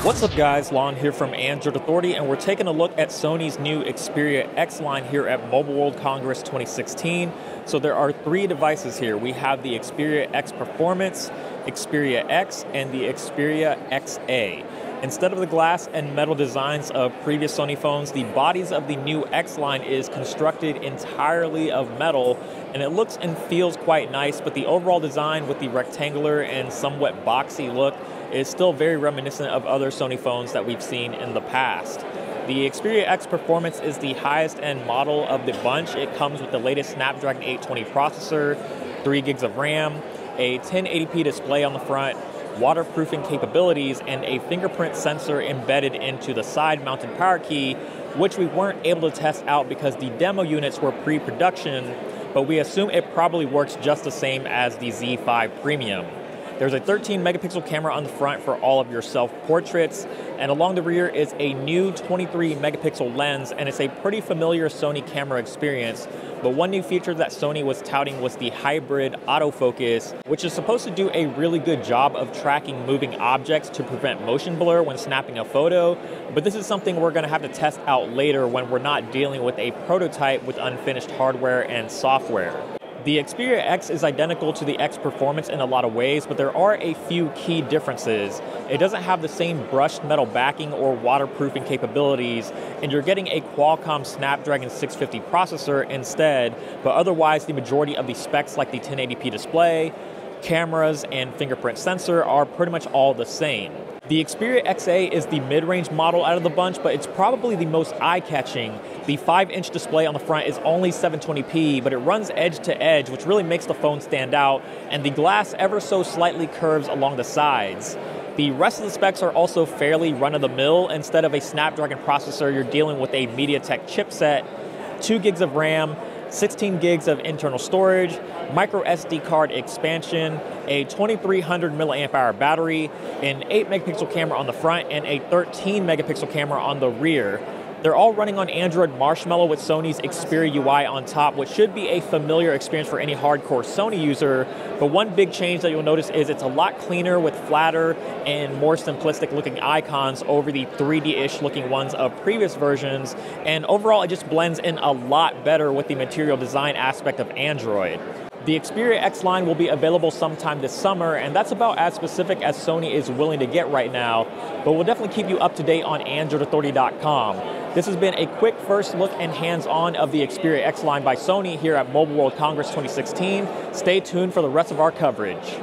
What's up guys, Lon here from Android Authority, and we're taking a look at Sony's new Xperia X line here at Mobile World Congress 2016. So there are three devices here. We have the Xperia X Performance, Xperia X, and the Xperia XA. Instead of the glass and metal designs of previous Sony phones, the bodies of the new X line is constructed entirely of metal, and it looks and feels quite nice, but the overall design with the rectangular and somewhat boxy look is still very reminiscent of other Sony phones that we've seen in the past. The Xperia X Performance is the highest end model of the bunch. It comes with the latest Snapdragon 820 processor, 3 gigs of RAM, a 1080p display on the front, waterproofing capabilities, and a fingerprint sensor embedded into the side-mounted power key, which we weren't able to test out because the demo units were pre-production, but we assume it probably works just the same as the Z5 Premium. There's a 13 megapixel camera on the front for all of your self-portraits, and along the rear is a new 23 megapixel lens, and it's a pretty familiar Sony camera experience. But one new feature that Sony was touting was the hybrid autofocus, which is supposed to do a really good job of tracking moving objects to prevent motion blur when snapping a photo. But this is something we're going to have to test out later when we're not dealing with a prototype with unfinished hardware and software. The Xperia X is identical to the X Performance in a lot of ways, but there are a few key differences. It doesn't have the same brushed metal backing or waterproofing capabilities, and you're getting a Qualcomm Snapdragon 650 processor instead, but otherwise the majority of the specs like the 1080p display, cameras, and fingerprint sensor are pretty much all the same. The Xperia XA is the mid-range model out of the bunch, but it's probably the most eye-catching. The 5-inch display on the front is only 720p, but it runs edge to edge, which really makes the phone stand out, and the glass ever so slightly curves along the sides. The rest of the specs are also fairly run-of-the-mill. Instead of a Snapdragon processor, you're dealing with a MediaTek chipset, 2 gigs of RAM, 16 gigs of internal storage, micro SD card expansion, a 2300 milliamp hour battery, an 8 megapixel camera on the front, and a 13 megapixel camera on the rear. They're all running on Android Marshmallow with Sony's Xperia UI on top, which should be a familiar experience for any hardcore Sony user. But one big change that you'll notice is it's a lot cleaner with flatter and more simplistic looking icons over the 3D-ish looking ones of previous versions. And overall, it just blends in a lot better with the material design aspect of Android. The Xperia X line will be available sometime this summer, and that's about as specific as Sony is willing to get right now, but we'll definitely keep you up to date on AndroidAuthority.com. This has been a quick first look and hands-on of the Xperia X line by Sony here at Mobile World Congress 2016. Stay tuned for the rest of our coverage.